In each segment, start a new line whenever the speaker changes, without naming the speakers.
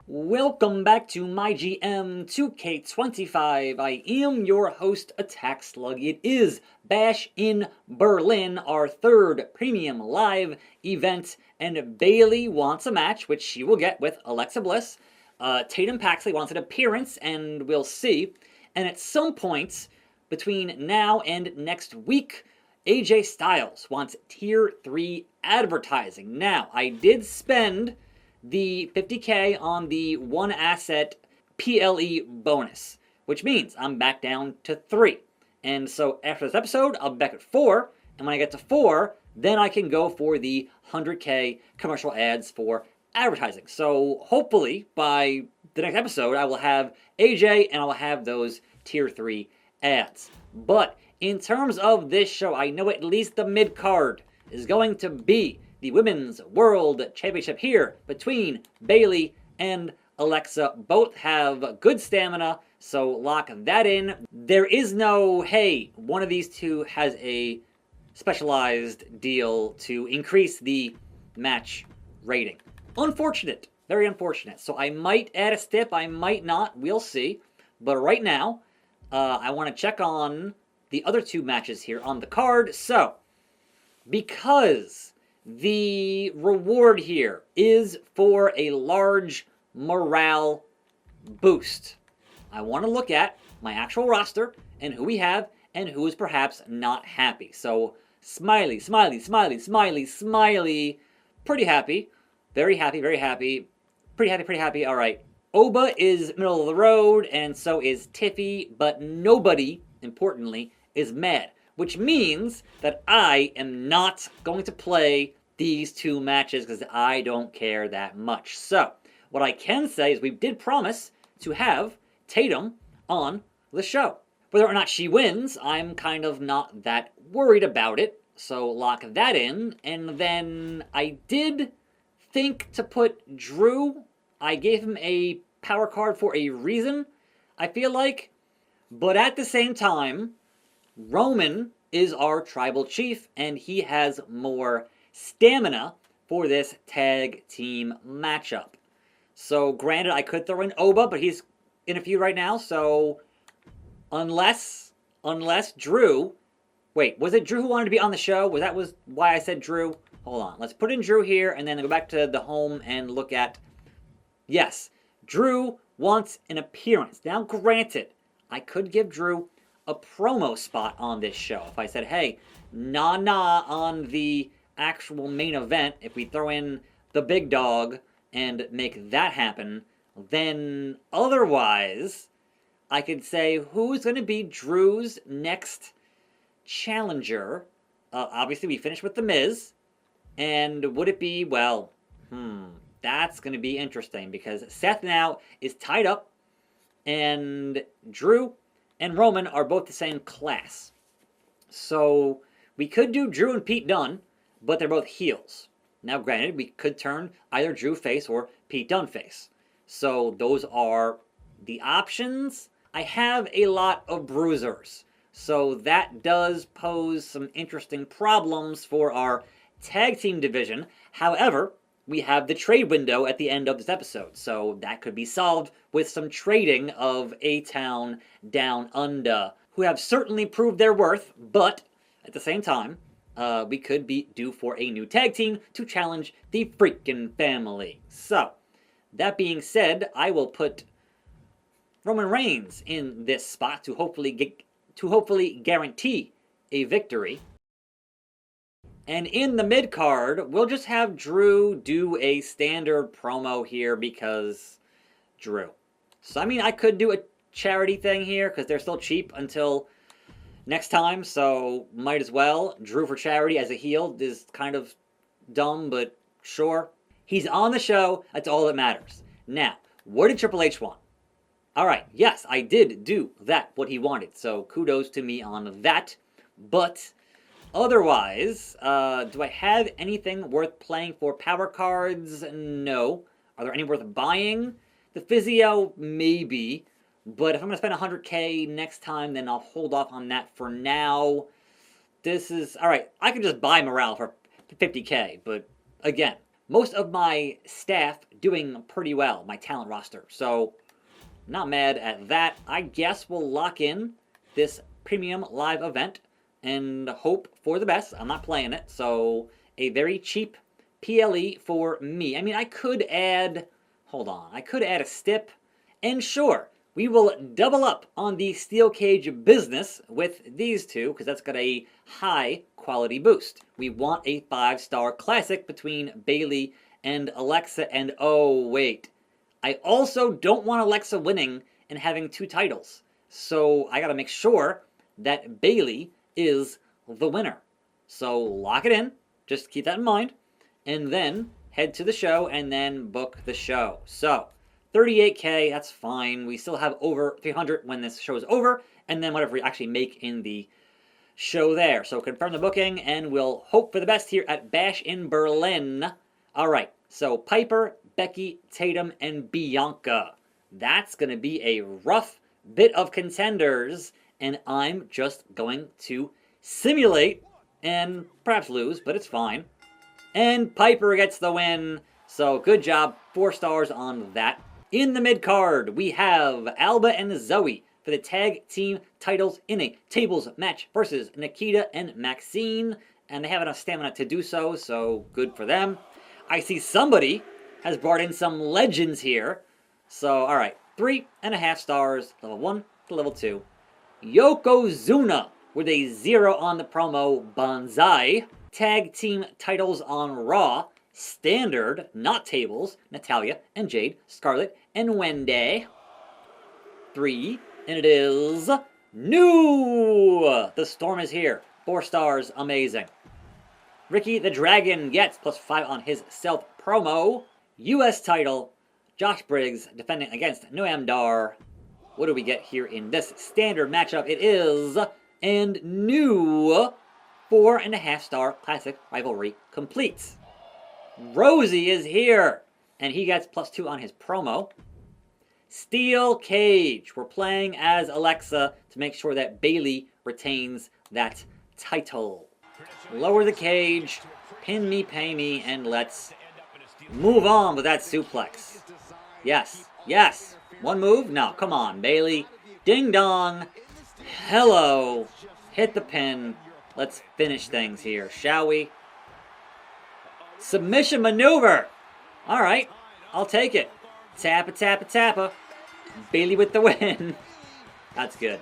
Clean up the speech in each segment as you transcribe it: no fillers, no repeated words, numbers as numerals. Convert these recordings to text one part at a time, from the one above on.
Welcome back to MyGM 2K25. I am your host, attackslug. It is Bash in Berlin, our third premium live event, and Bailey wants a match, which she will get with Alexa Bliss. Tatum Paxley wants an appearance, and we'll see. And at some point between now and next week, AJ Styles wants Tier 3 advertising. Now, I did spend the 50K on the one asset PLE bonus, which means I'm back down to 3. And so after this episode, I'll be back at 4, and when I get to 4, then I can go for the 100K commercial ads for advertising. So hopefully by the next episode, I will have AJ and I will have those Tier 3 ads. But in terms of this show, I know at least the mid-card is going to be the Women's World Championship here between Bailey and Alexa. Both have good stamina, so lock that in. There is no, hey, one of these two has a specialized deal to increase the match rating. Unfortunate, very unfortunate. So I might add a stip, I might not, we'll see. But right now, I want to check on the other two matches here on the card. So, because the reward here is for a large morale boost, I want to look at my actual roster and who we have and who is perhaps not happy. So, smiley, smiley, smiley, smiley, smiley, pretty happy, very happy, very happy, pretty happy, pretty happy, all right. Oba is middle of the road, and so is Tiffy, but nobody, importantly, is mad, which means that I am not going to play these two matches because I don't care that much. So, what I can say is we did promise to have Tatum on the show. Whether or not she wins, I'm kind of not that worried about it, so lock that in. And then I did think to put Drew. I gave him a power card for a reason, I feel like. But at the same time, Roman is our tribal chief, and he has more stamina for this tag team matchup. So granted, I could throw in Oba, but he's in a feud right now, so unless Drew, wait, was it Drew who wanted to be on the show? Was why I said Drew? Hold on, let's put in Drew here, and then go back to the home and look at, yes, Drew wants an appearance. Now granted, I could give Drew a promo spot on this show. If I said, hey, nah on the actual main event, if we throw in the big dog and make that happen, then otherwise, I could say who's going to be Drew's next challenger. Obviously, we finished with The Miz, and would it be, well, that's going to be interesting because Seth now is tied up, and Drew and Roman are both the same class. So we could do Drew and Pete Dunne, but they're both heels. Now granted, we could turn either Drew face or Pete Dunne face. So those are the options. I have a lot of bruisers, so that does pose some interesting problems for our tag team division. However, we have the trade window at the end of this episode, so that could be solved with some trading of A-Town Down Under, who have certainly proved their worth, but at the same time, we could be due for a new tag team to challenge the freaking family. So, that being said, I will put Roman Reigns in this spot to hopefully guarantee a victory. And in the mid-card, we'll just have Drew do a standard promo here because Drew. So, I mean, I could do a charity thing here because they're still cheap until next time, so might as well. Drew for charity as a heel is kind of dumb, but sure. He's on the show, that's all that matters. Now, what did Triple H want? Alright, yes, I did do that, what he wanted, so kudos to me on that. But otherwise, do I have anything worth playing for power cards? No. Are there any worth buying? The physio, maybe. But if I'm going to spend 100K next time, then I'll hold off on that for now. This is, alright, I can just buy morale for 50K, but again, most of my staff doing pretty well, my talent roster. So, not mad at that. I guess we'll lock in this premium live event and hope for the best. I'm not playing it, so a very cheap PLE for me. I mean, I could add, hold on, I could add a stip, and sure, we will double up on the steel cage business with these two, because that's got a high quality boost. We want a 5-star classic between Bayley and Alexa, and oh wait, I also don't want Alexa winning and having 2 titles. So I gotta make sure that Bayley is the winner. So lock it in, just keep that in mind, and then head to the show and then book the show. So 38K, that's fine. We still have over 300 when this show is over, and then whatever we actually make in the show there. So confirm the booking, and we'll hope for the best here at Bash in Berlin. All right, so Piper, Becky, Tatum, and Bianca. That's going to be a rough bit of contenders, and I'm just going to simulate and perhaps lose, but it's fine. And Piper gets the win, so good job, 4 stars on that. In the mid-card, we have Alba and Zoe for the tag team titles in a tables match versus Nikita and Maxine, and they have enough stamina to do so, so good for them. I see somebody has brought in some legends here, so alright, 3.5 stars, level 1 to level 2. Yokozuna with a 0 on the promo, Banzai. Tag team titles on Raw, standard, not tables, Natalya and Jade, Scarlett and Wendy. 3, and it is new! The Storm is here, 4 stars, amazing. Ricky the Dragon gets +5 on his self promo. US title, Josh Briggs defending against Noam Dar. What do we get here in this standard matchup? It is, and new 4.5 star classic rivalry completes. Rosie is here, and he gets +2 on his promo. Steel cage. We're playing as Alexa to make sure that Bayley retains that title. Lower the cage, pin me, pay me, and let's move on with that suplex. Yes, yes. One move? No, come on, Bayley. Ding dong. Hello. Hit the pin. Let's finish things here, shall we? Submission maneuver. All right, I'll take it. Tappa, tappa, tappa. Bayley with the win. That's good.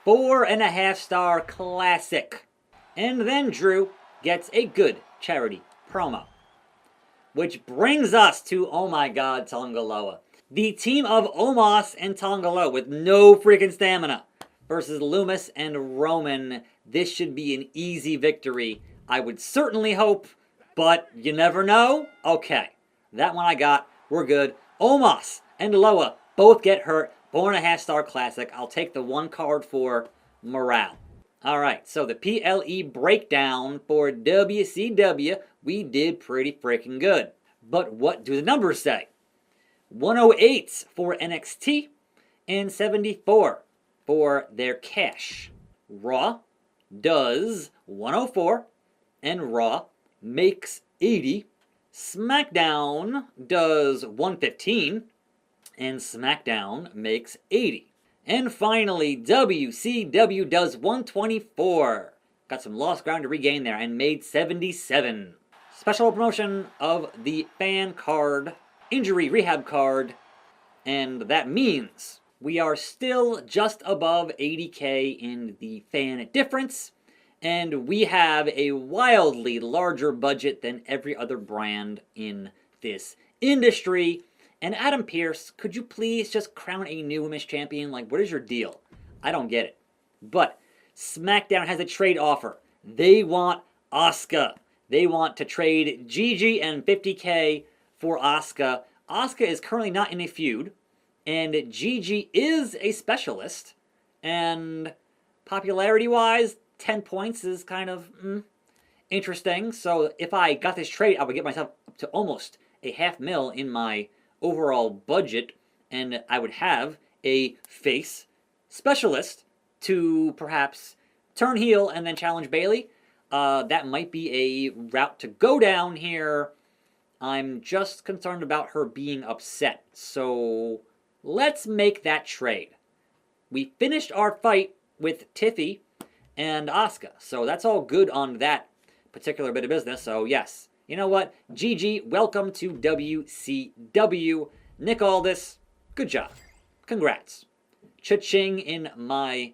4.5 star classic. And then Drew gets a good charity promo. Which brings us to, oh my god, Tongaloa. The team of Omos and Tongaloa with no freaking stamina versus Loomis and Roman. This should be an easy victory. I would certainly hope, but you never know. Okay, that one I got. We're good. Omos and Loa both get hurt. 4.5 star classic. I'll take the 1 card for morale. Alright, so the PLE breakdown for WCW, we did pretty freaking good. But what do the numbers say? 108 for NXT and 74 for their cash. Raw does 104 and Raw makes 80. SmackDown does 115 and SmackDown makes 80. And finally, WCW does 124. Got some lost ground to regain there and made 77. Special promotion of the fan card, injury rehab card, and that means we are still just above 80K in the fan difference, and we have a wildly larger budget than every other brand in this industry. And Adam Pearce, could you please just crown a new women's champion? Like, what is your deal? I don't get it. But SmackDown has a trade offer. They want Asuka. They want to trade Gigi and 50K for Asuka. Asuka is currently not in a feud, and Gigi is a specialist. And popularity-wise, 10 points is kind of interesting. So if I got this trade, I would get myself up to almost a $500,000 in my overall budget, and I would have a face specialist to perhaps turn heel and then challenge Bayley. That might be a route to go down here. I'm just concerned about her being upset. So let's make that trade. We finished our fight with Tiffy and Asuka, so that's all good on that particular bit of business. So yes, you know what? GG, welcome to WCW. Nick Aldis, good job. Congrats. Cha-ching in my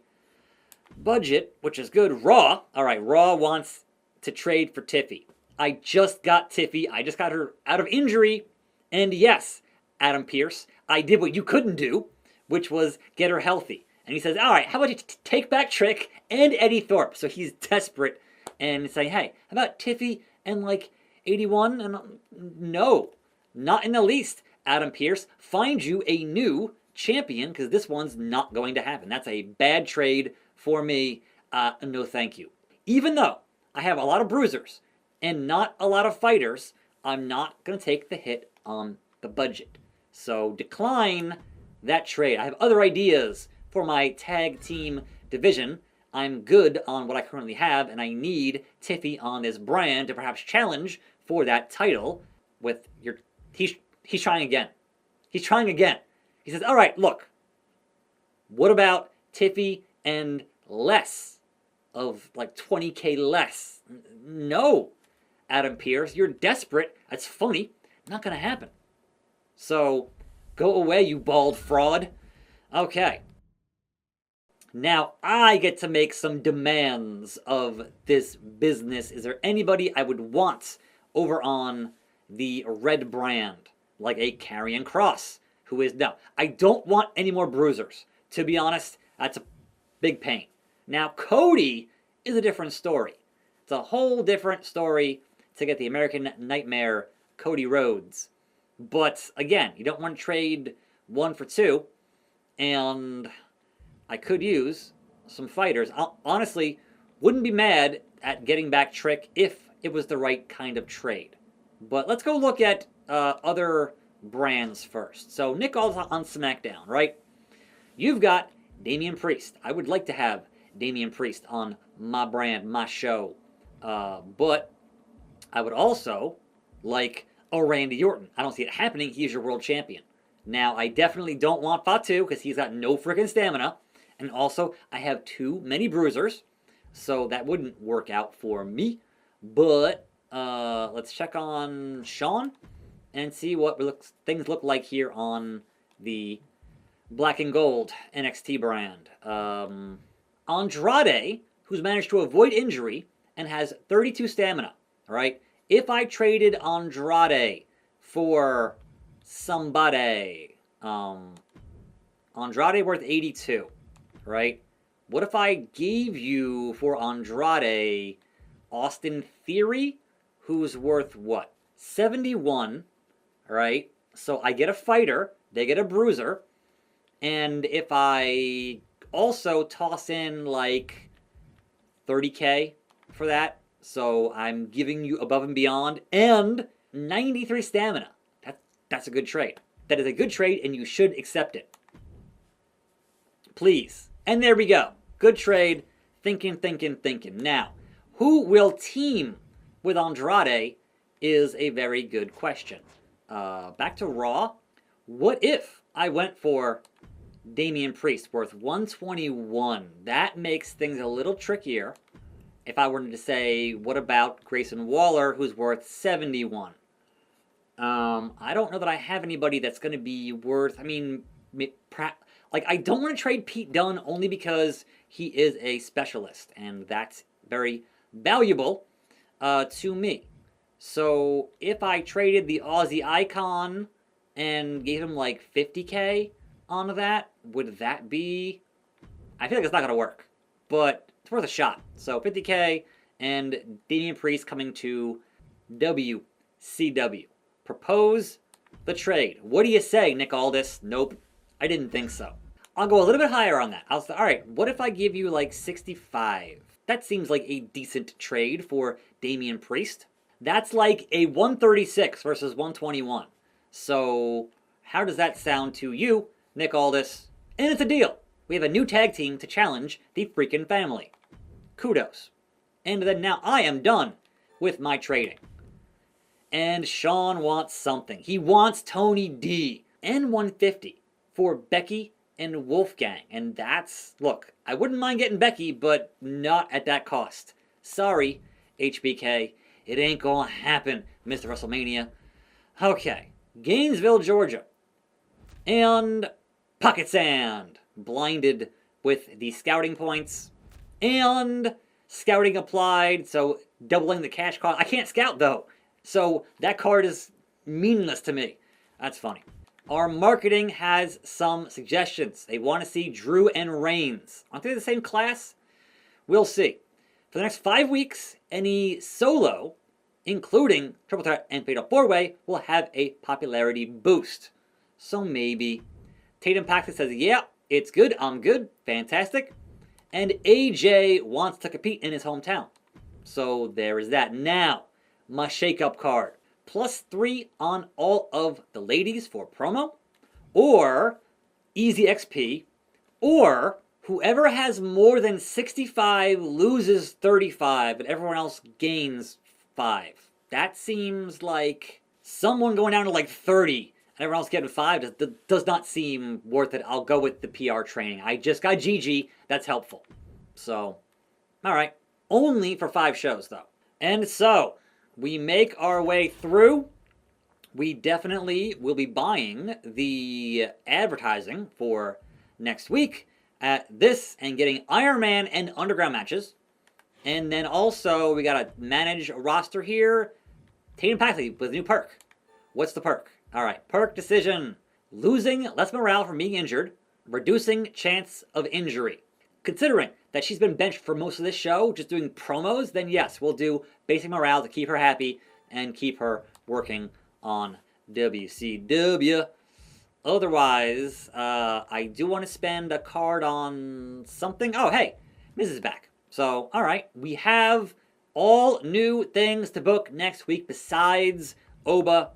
budget, which is good. Raw. All right, Raw wants to trade for Tiffy. I just got Tiffy. I just got her out of injury. And yes, Adam Pearce, I did what you couldn't do, which was get her healthy. And he says, all right, how about you take back Trick and Eddie Thorpe? So he's desperate and saying, hey, how about Tiffy and like 81? And no, not in the least. Adam Pearce, find you a new champion because this one's not going to happen. That's a bad trade for me. No thank you. Even though I have a lot of bruisers and not a lot of fighters, I'm not going to take the hit on the budget. So decline that trade. I have other ideas for my tag team division. I'm good on what I currently have, and I need Tiffy on this brand to perhaps challenge for that title with your... He's trying again. He's trying again. He says, all right, look, what about Tiffy and less of like 20K less? No, Adam Pearce, you're desperate. That's funny. Not going to happen. So go away, you bald fraud. Okay. Now I get to make some demands of this business. Is there anybody I would want over on the red brand? Like a Karrion Kross, who is... No, I don't want any more bruisers. To be honest, that's a big pain. Now, Cody is a different story. It's a whole different story to get the American Nightmare, Cody Rhodes. But, again, you don't want to trade 1 for 2. And I could use some fighters. I honestly wouldn't be mad at getting back Trick if it was the right kind of trade. But let's go look at other brands first. So Nick Aldis on SmackDown, right? You've got Damian Priest. I would like to have Damian Priest on my brand, my show. But I would also like a Randy Orton. I don't see it happening. He's your world champion. Now, I definitely don't want Fatu because he's got no freaking stamina. And also, I have too many bruisers. So that wouldn't work out for me. But let's check on Sean and see what things look like here on the Black and Gold NXT brand. Andrade, who's managed to avoid injury and has 32 stamina, all right? If I traded Andrade for somebody, Andrade worth 82, right? What if I gave you for Andrade Austin Theory, who's worth what? 71, right? So I get a fighter, they get a bruiser, and if I also toss in like 30K for that, so I'm giving you above and beyond, and 93 stamina. That's a good trade. That is a good trade, and you should accept it. Please. And there we go. Good trade. Thinking. Now, who will team with Andrade is a very good question. Back to Raw. What if I went for Damian Priest worth 121? That makes things a little trickier. If I were to say, what about Grayson Waller, who's worth 71? I don't know that I have anybody that's going to be worth... I mean, I don't want to trade Pete Dunne only because he is a specialist, and that's very valuable to me. So if I traded the Aussie Icon and gave him like 50K onto that, would that be... I feel like it's not going to work, but it's worth a shot. So 50K and Damian Priest coming to WCW. Propose the trade. What do you say, Nick Aldis? Nope, I didn't think so. I'll go a little bit higher on that. I'll say, all right, what if I give you like 65? That seems like a decent trade for Damian Priest. That's like a 136 versus 121. So how does that sound to you, Nick Aldis? And it's a deal. We have a new tag team to challenge the freaking family. Kudos. And then now I am done with my trading. And Sean wants something. He wants Tony D. And 150 for Becky and Wolfgang. And that's, look, I wouldn't mind getting Becky, but not at that cost. Sorry, HBK. It ain't gonna happen, Mr. WrestleMania. Okay, Gainesville, Georgia. And Pocket Sand. Blinded with the scouting points. And scouting applied, so doubling the cash cost. I can't scout, though. So that card is meaningless to me. That's funny. Our marketing has some suggestions. They want to see Drew and Reigns. Aren't they the same class? We'll see. For the next 5 weeks, any solo, including Triple Threat and Fatal 4-Way, will have a popularity boost. So maybe. Tatum Paxton says, yeah, it's good, I'm good, fantastic. And AJ wants to compete in his hometown. So there is that. Now, my shake-up card. +3 on all of the ladies for promo, or easy XP, or whoever has more than 65 loses 35 and everyone else gains 5. That seems like someone going down to like 30 and everyone else getting 5 does not seem worth it. I'll go with the PR training. I just got GG. That's helpful. So, all right. Only for 5 shows, though. And so, we make our way through. We definitely will be buying the advertising for next week at this and getting Iron Man and Underground matches. And then also, we got to manage a roster here. Tatum Paxley with a new perk. What's the perk? All right, perk decision. Losing less morale from being injured, reducing chance of injury. Considering that she's been benched for most of this show, just doing promos, then yes, we'll do basic morale to keep her happy and keep her working on WCW. Otherwise, I do want to spend a card on something. Oh, hey, Miz is back. So, all right, we have all new things to book next week besides Oba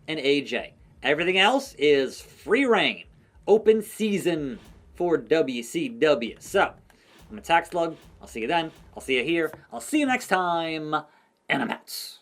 and AJ. Everything else is free reign, open season for WCW. So, I'm Attack Slug. I'll see you then. I'll see you here. I'll see you next time. And I'm out.